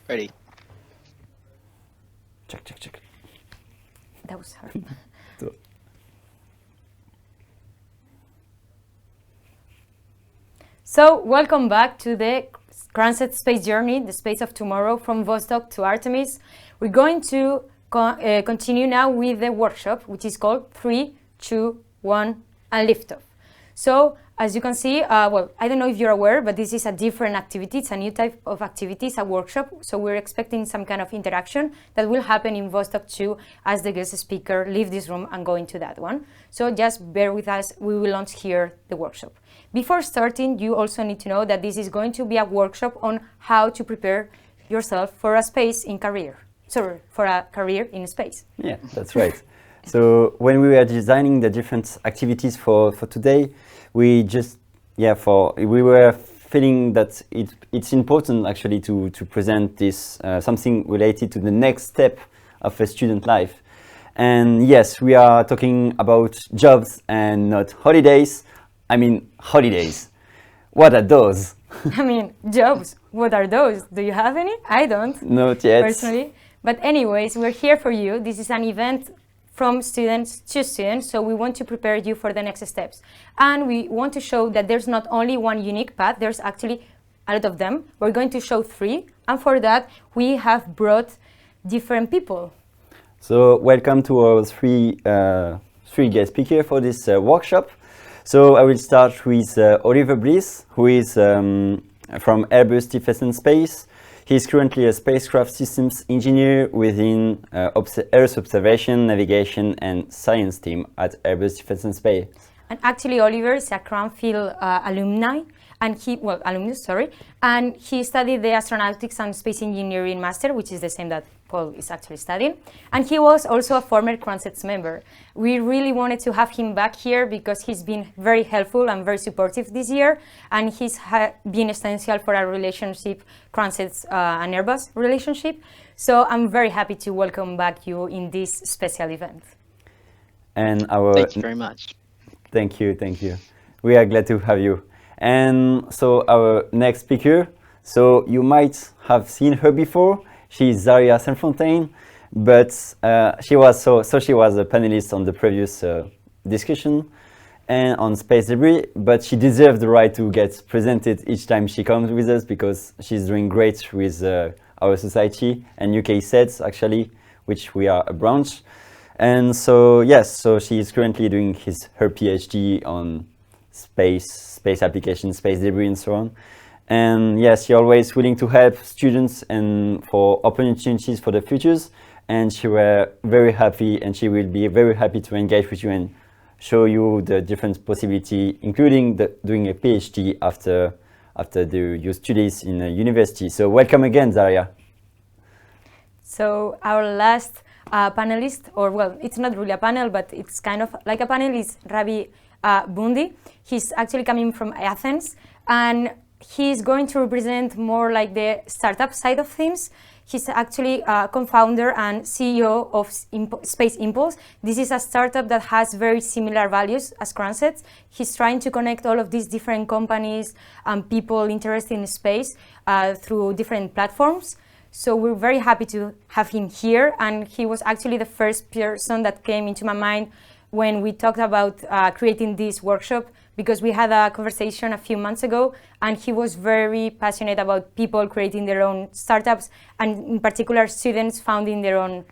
Ready. Check. That was hard. So, welcome back to the Cranset Space Journey, the space of tomorrow, from Vostok to Artemis. We're going to continue now with the workshop, which is called 3, 2, 1, and Liftoff. So, as you can see, well, I don't know if you're aware, but this is a different activity. It's a new type of activity. It's a workshop. So we're expecting some kind of interaction that will happen in Vostok 2 as the guest speaker leave this room and go into that one. So just bear with us. We will launch here the workshop. Before starting, you also need to know that this is going to be a workshop on how to prepare yourself for a space in career. Sorry, for a career in space. Yeah, that's right. So when we were designing the different activities for today, we were feeling that it's important actually to present this something related to the next step of a student life. And yes, we are talking about jobs and not holidays. I mean, holidays. What are those? I mean, jobs. What are those? Do you have any? I don't. Not yet. Personally. But anyways, we're here for you. This is an event from students to students, so we want to prepare you for the next steps. And we want to show that there's not only one unique path, there's actually a lot of them. We're going to show 3, and for that, we have brought different people. So welcome to our three guest speakers for this workshop. So I will start with Oliver Bliss, who is from Airbus Defence and Space. He's currently a spacecraft systems engineer within Earth observation, navigation, and science team at Airbus Defence and Space. And actually, Oliver is a Cranfield alumnus, and he studied the astronautics and space engineering master, which is the same that Paul is actually studying. And he was also a former Cranset member. We really wanted to have him back here because he's been very helpful and very supportive this year, and he's been essential for our relationship, Cranset and Airbus relationship. So I'm very happy to welcome back you in this special event. And Thank you very much. Thank you. We are glad to have you. And so our next speaker, so you might have seen her before. She's Zaria Sanfontaine, but she was a panelist on the previous discussion and on space debris, but she deserves the right to get presented each time she comes with us because she's doing great with our society and UK SETS actually, which we are a branch. And so yes, so she is currently doing her PhD on space applications, space debris, and so on. And yes, she's always willing to help students and for opportunities for the futures. And she were very happy, and she will be very happy to engage with you and show you the different possibility, including doing a PhD after your studies in a university. So welcome again, Zaria. So our last panelist, or well, it's not really a panel, but it's kind of like a panel, is Ravi Bundi. He's actually coming from Athens, and he's going to represent more like the startup side of things. He's actually co-founder and CEO of Space Impulse. This is a startup that has very similar values as Cranset. He's trying to connect all of these different companies and people interested in space through different platforms. So we're very happy to have him here, and he was actually the first person that came into my mind when we talked about creating this workshop, because we had a conversation a few months ago, and he was very passionate about people creating their own startups, and in particular students founding their own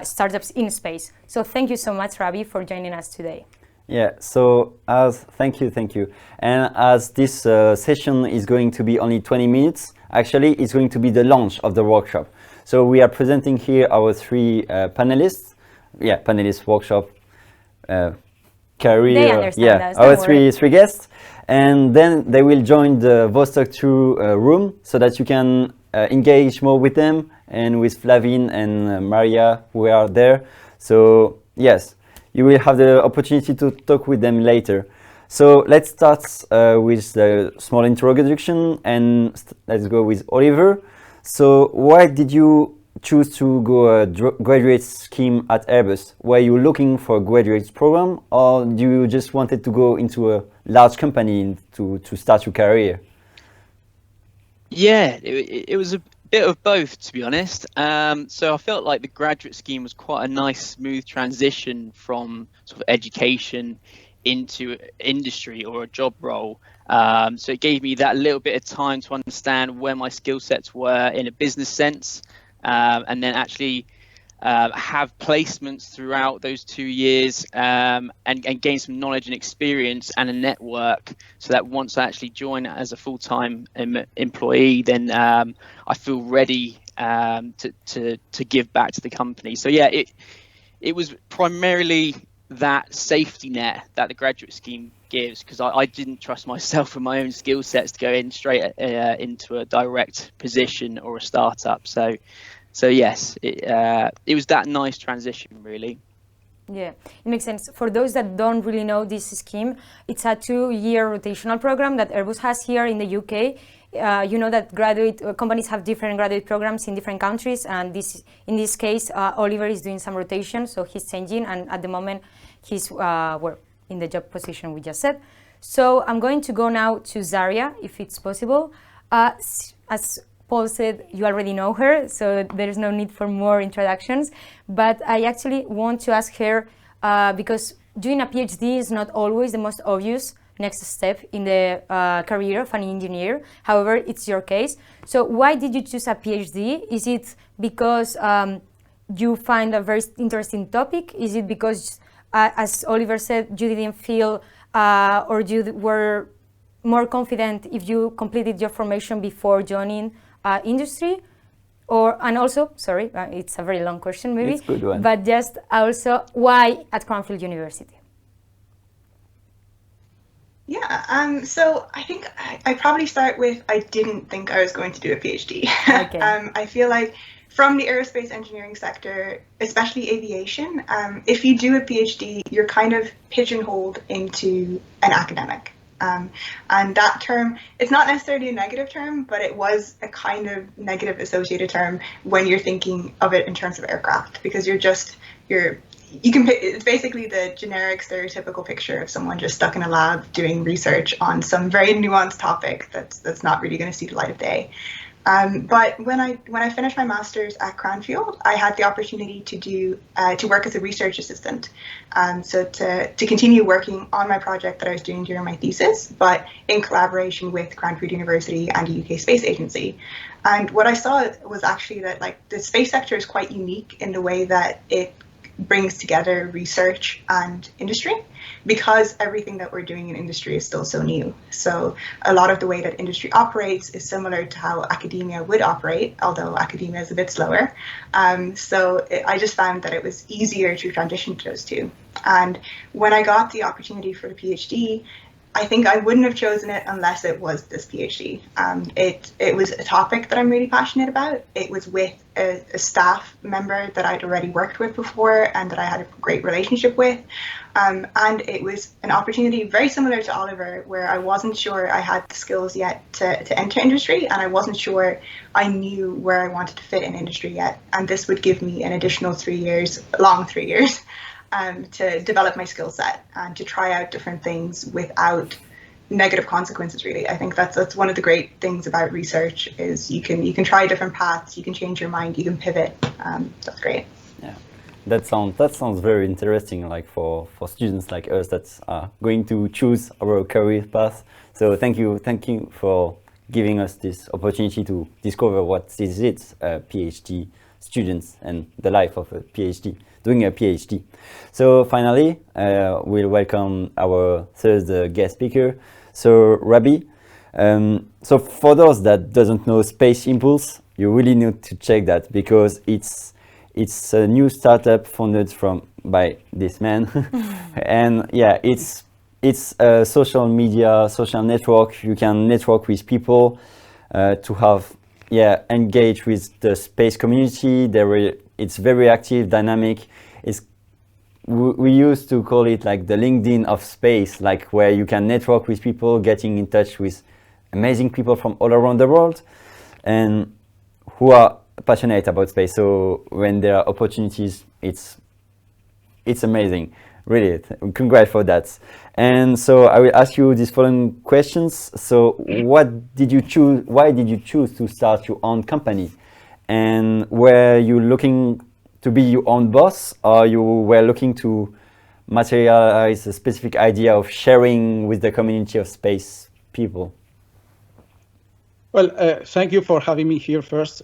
startups in space. So thank you so much, Ravi, for joining us today. Yeah, so thank you. And as this session is going to be only 20 minutes, actually it's going to be the launch of the workshop. So we are presenting here our 3 panelists. Yeah, panelist workshop. Career, they understand us, our three guests, and then they will join the Vostok 2 room so that you can engage more with them and with Flavine and Maria who are there. So yes, you will have the opportunity to talk with them later. So let's start with the small introduction, and let's go with Oliver. So why did you choose to go a graduate scheme at Airbus? Were you looking for a graduate program, or do you just wanted to go into a large company to start your career? Yeah, it was a Bit of both, to be honest. So I felt like the graduate scheme was quite a nice, smooth transition from sort of education into industry or a job role. So it gave me that little bit of time to understand where my skill sets were in a business sense, and then actually have placements throughout those 2 years, and gain some knowledge and experience and a network, so that once I actually join as a full-time employee, then I feel ready to give back to the company. So yeah, it was primarily that safety net that the graduate scheme gives, because I didn't trust myself and my own skill sets to go in straight into a direct position or a startup. So yes, it was that nice transition, really. Yeah, it makes sense. For those that don't really know this scheme, it's a 2-year rotational program that Airbus has here in the UK. You know that graduate companies have different graduate programs in different countries, and in this case, Oliver is doing some rotation, so he's changing, and at the moment, he's in the job position we just said. So I'm going to go now to Zaria, if it's possible. As Paul said, you already know her, so there's no need for more introductions. But I actually want to ask her, because doing a PhD is not always the most obvious next step in the career of an engineer. However, it's your case. So why did you choose a PhD? Is it because you find a very interesting topic? Is it because, as Oliver said, you didn't feel or you were more confident if you completed your formation before joining industry? And also, sorry, it's a very long question maybe, it's a good one. But just also, why at Cranfield University? Yeah, so I think I probably start with, I didn't think I was going to do a PhD. Okay. I feel like from the aerospace engineering sector, especially aviation, if you do a PhD, you're kind of pigeonholed into an academic. And that term, it's not necessarily a negative term, but it was a kind of negative associated term when you're thinking of it in terms of aircraft, because it's basically the generic stereotypical picture of someone just stuck in a lab doing research on some very nuanced topic that's not really going to see the light of day. But when I finished my master's at Cranfield, I had the opportunity to work as a research assistant. So to continue working on my project that I was doing during my thesis, but in collaboration with Cranfield University and the UK Space Agency. And what I saw was actually that the space sector is quite unique in the way that it brings together research and industry, because everything that we're doing in industry is still so new. So a lot of the way that industry operates is similar to how academia would operate, although academia is a bit slower. I just found that it was easier to transition to those two. And when I got the opportunity for the PhD, I think I wouldn't have chosen it unless it was this PhD. It was a topic that I'm really passionate about. It was with a staff member that I'd already worked with before and that I had a great relationship with. And it was an opportunity very similar to Oliver, where I wasn't sure I had the skills yet to enter industry, and I wasn't sure I knew where I wanted to fit in industry yet. And this would give me an additional 3 years, long 3 years, to develop my skill set and to try out different things without negative consequences, really. I think that's one of the great things about research is you can try different paths, you can change your mind, you can pivot. That's great. Yeah, that sounds very interesting, like for students like us that are going to choose our career path. So thank you for giving us this opportunity to discover what is it, PhD students and the life of a PhD, doing a PhD. So finally, we'll welcome our third guest speaker, so Rabi. So for those that doesn't know Space Impulse, you really need to check that, because it's a new startup funded by this man. And yeah, it's a social media, social network. You can network with people to have engage with the space community. It's very active, dynamic. We used to call it like the LinkedIn of space, like where you can network with people, getting in touch with amazing people from all around the world and who are passionate about space. So when there are opportunities, it's amazing. Really, congrats for that. And so I will ask you these following questions. So what did you choose? Why did you choose to start your own company? And were you looking to be your own boss, or you were looking to materialize a specific idea of sharing with the community of space people? Well, thank you for having me here first.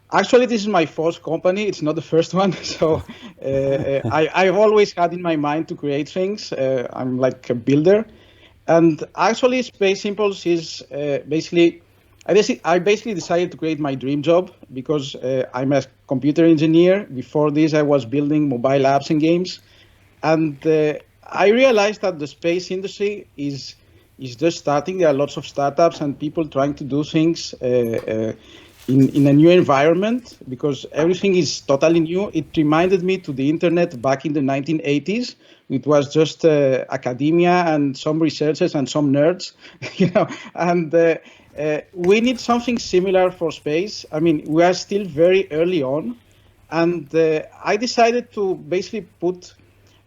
Actually, this is my fourth company. It's not the first one. So I've always had in my mind to create things. I'm like a builder. And actually, Space Impulse is I basically decided to create my dream job because I'm a computer engineer. Before this, I was building mobile apps and games. And I realized that the space industry is just starting. There are lots of startups and people trying to do things in a new environment because everything is totally new. It reminded me to the internet back in the 1980s. It was just academia and some researchers and some nerds, and we need something similar for space. I mean, we are still very early on, and I decided to basically put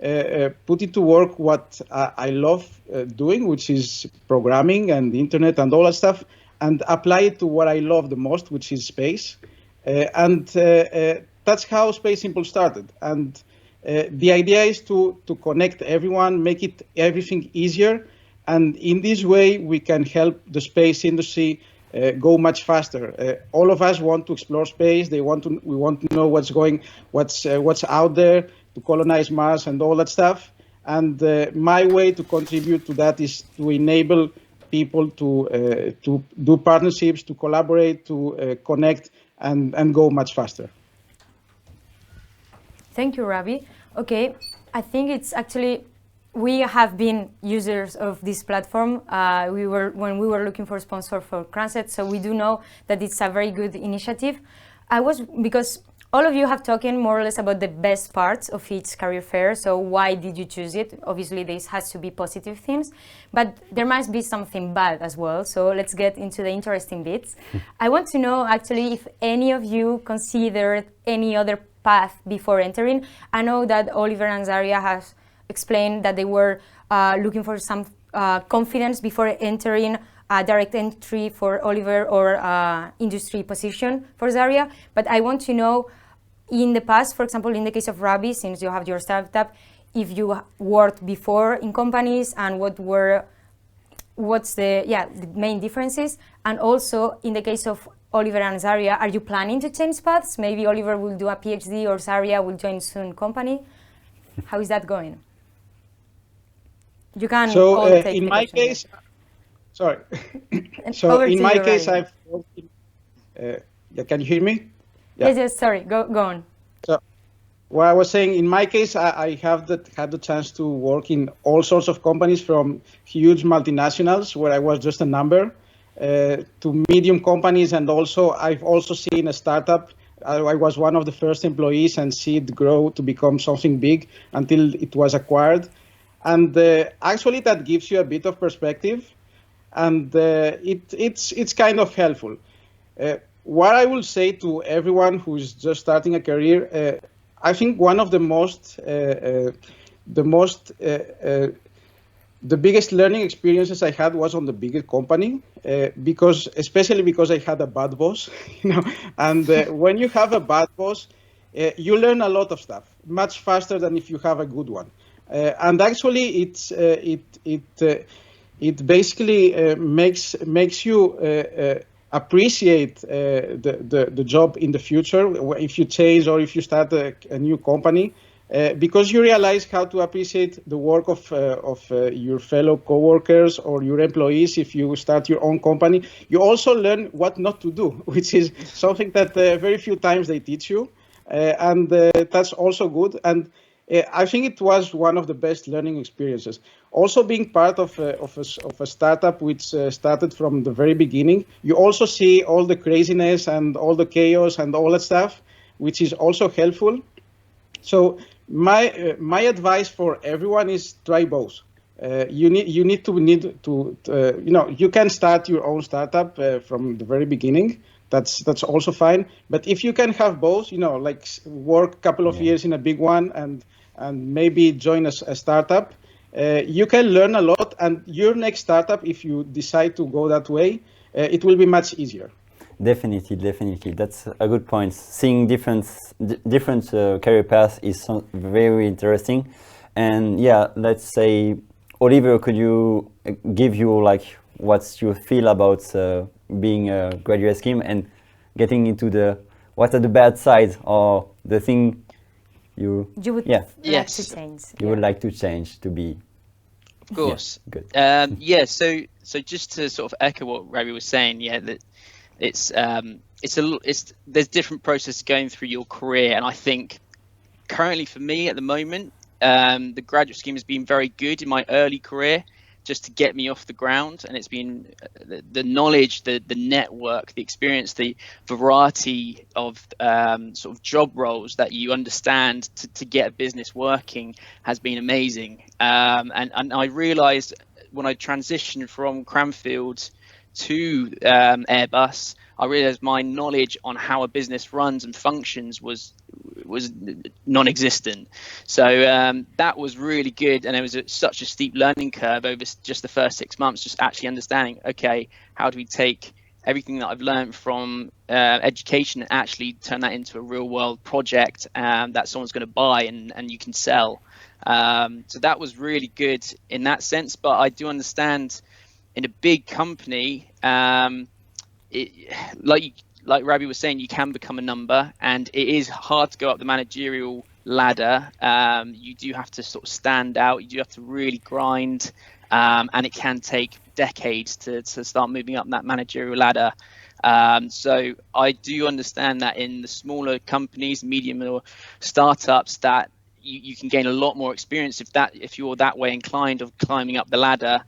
into work what I love doing, which is programming and the internet and all that stuff, and apply it to what I love the most, which is space. And that's how Space Impulse started. And the idea is to connect everyone, make everything easier. And in this way, we can help the space industry go much faster. All of us want to explore space. We want to know what's out there, to colonize Mars and all that stuff. And my way to contribute to that is to enable people to do partnerships, to collaborate, to connect, and go much faster. Thank you, Ravi. Okay, I think it's actually, we have been users of this platform. When we were looking for a sponsor for Cranset, so we do know that it's a very good initiative. Because all of you have talked more or less about the best parts of each career fair, so why did you choose it? Obviously, this has to be positive things, but there must be something bad as well, so let's get into the interesting bits. I want to know, actually, if any of you considered any other path before entering. I know that Oliver and Zaria have explained that they were looking for some confidence before entering a direct entry for Oliver or industry position for Zaria, but I want to know, in the past, for example, in the case of Ravi, since you have your startup, if you worked before in companies and what's the main differences, and also in the case of Oliver and Zaria, are you planning to change paths? Maybe Oliver will do a PhD or Zaria will join soon company. How is that going? You can all take in the my question. case, sorry. So in my case, I've worked in, can you hear me? Yeah. Yes, sorry, go on. So, what I was saying, in my case, I have had the chance to work in all sorts of companies, from huge multinationals where I was just a number, to medium companies, and also I've also seen a startup. I was one of the first employees and see it grow to become something big until it was acquired. And actually that gives you a bit of perspective, and it's kind of helpful. What I will say to everyone who's just starting a career, I think one of the biggest learning experiences I had was on the bigger company, especially because I had a bad boss, and when you have a bad boss, you learn a lot of stuff much faster than if you have a good one. And actually, it basically makes you appreciate the job in the future if you change or if you start a new company, because you realize how to appreciate the work of your fellow coworkers or your employees. If you start your own company, you also learn what not to do, which is something that very few times they teach you, and that's also good. And I think it was one of the best learning experiences. Also, being part of a startup which started from the very beginning, you also see all the craziness and all the chaos and all that stuff, which is also helpful. So my advice for everyone is try both. You can start your own startup from the very beginning. That's also fine. But if you can have both, like work a couple of years in a big one and and maybe join a startup, you can learn a lot, and your next startup, if you decide to go that way, it will be much easier. Definitely. That's a good point. Seeing different career paths is very interesting. And yeah, let's say, Oliver, could you give you like what's your feel about being a graduate scheme and getting into what are the bad sides or the thing you would yeah like to change? you would like to change to be. Of course. Yeah, good. Yeah. So just to sort of echo what Ravi was saying, yeah, that it's there's different processes going through your career, and I think currently for me at the moment, the graduate scheme has been very good in my early career, just to get me off the ground, and it's been the knowledge, the network, the experience, the variety of sort of job roles that you understand to get a business working has been amazing. And I realized when I transitioned from Cranfield to Airbus, I realized my knowledge on how a business runs and functions was non-existent. So that was really good, and it was such a steep learning curve over just the first 6 months, just actually understanding, okay, how do we take everything that I've learned from education and actually turn that into a real world project that someone's going to buy and you can sell. So that was really good in that sense, but I do understand in a big company, like Ravi was saying, you can become a number, and it is hard to go up the managerial ladder. You do have to sort of stand out. You do have to really grind, and it can take decades to start moving up that managerial ladder. So I do understand that in the smaller companies, medium or startups, that you can gain a lot more experience if you're that way inclined of climbing up the ladder.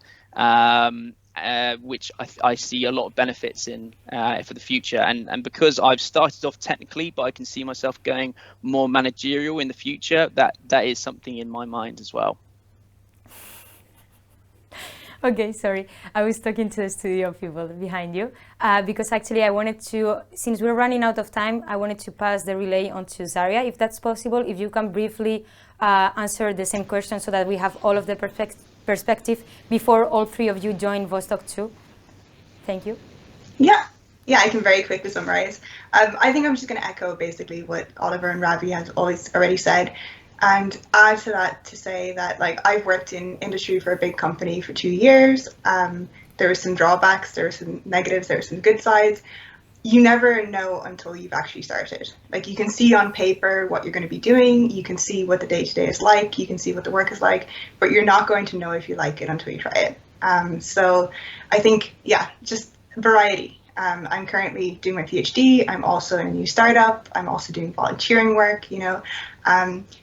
Which I see a lot of benefits in for the future, and because I've started off technically, but I can see myself going more managerial in the future, that is something in my mind as well. Okay, sorry, I was talking to the studio people behind you because actually I wanted to, since we're running out of time, I wanted to pass the relay on to Zaria, if that's possible. If you can briefly answer the same question so that we have all of the perspective before all three of you join Vostok too. Thank you. Yeah, I can very quickly summarize. I think I'm just going to echo basically what Oliver and Ravi have already said, and add to that to say that, like, I've worked in industry for a big company for 2 years. There were some drawbacks, there were some negatives, there were some good sides. You never know until you've actually started. Like, you can see on paper what you're going to be doing, you can see what the day-to-day is like, you can see what the work is like, but you're not going to know if you like it until you try it. So I think, yeah, just variety. I'm currently doing my PhD, I'm also in a new startup, I'm also doing volunteering work, you know.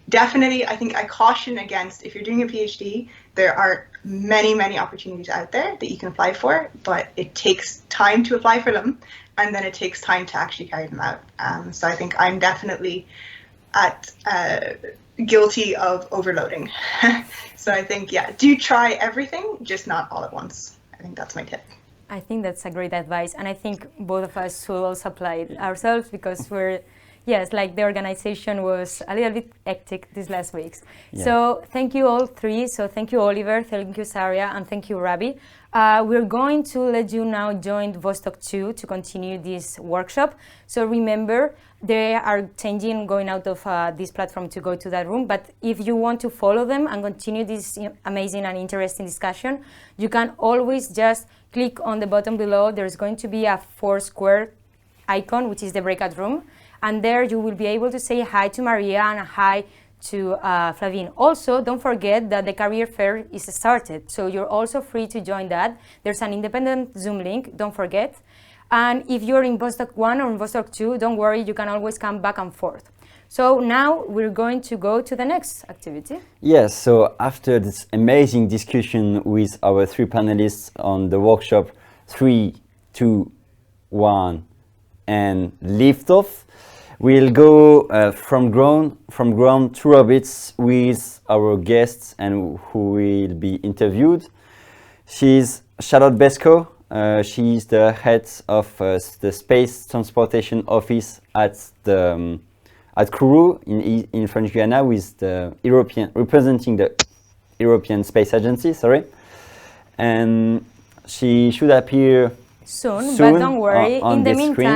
Definitely, I think I caution against, if you're doing a PhD, there are many opportunities out there that you can apply for, but it takes time to apply for them, and then it takes time to actually carry them out. So I think I'm definitely guilty of overloading. So I think, yeah, do try everything, just not all at once. I think that's my tip. I think that's a great advice, and I think both of us should also apply it ourselves, because yes, like the organization was a little bit hectic these last weeks. Yeah. So thank you all three. So thank you, Oliver, thank you, Zaria, and thank you, Ravi. We're going to let you now join Vostok 2 to continue this workshop. So remember, they are changing, going out of this platform to go to that room. But if you want to follow them and continue this amazing and interesting discussion, you can always just click on the button below. There's going to be a 4 square icon, which is the breakout room. And there you will be able to say hi to Maria and hi to Flavine. Also, don't forget that the career fair is started, so you're also free to join that. There's an independent Zoom link, don't forget. And if you're in Vostok 1 or in Vostok 2, don't worry, you can always come back and forth. So now we're going to go to the next activity. Yes, so after this amazing discussion with our 3 panelists on the workshop 3, 2, 1, and lift off, we'll go from ground to orbits with our guests and who will be interviewed. She's Charlotte Besco. She's the head of the Space Transportation Office at at Kourou in French Guiana with the representing the European Space Agency, sorry. And she should appear soon, but don't worry, on in the the meantime, screen.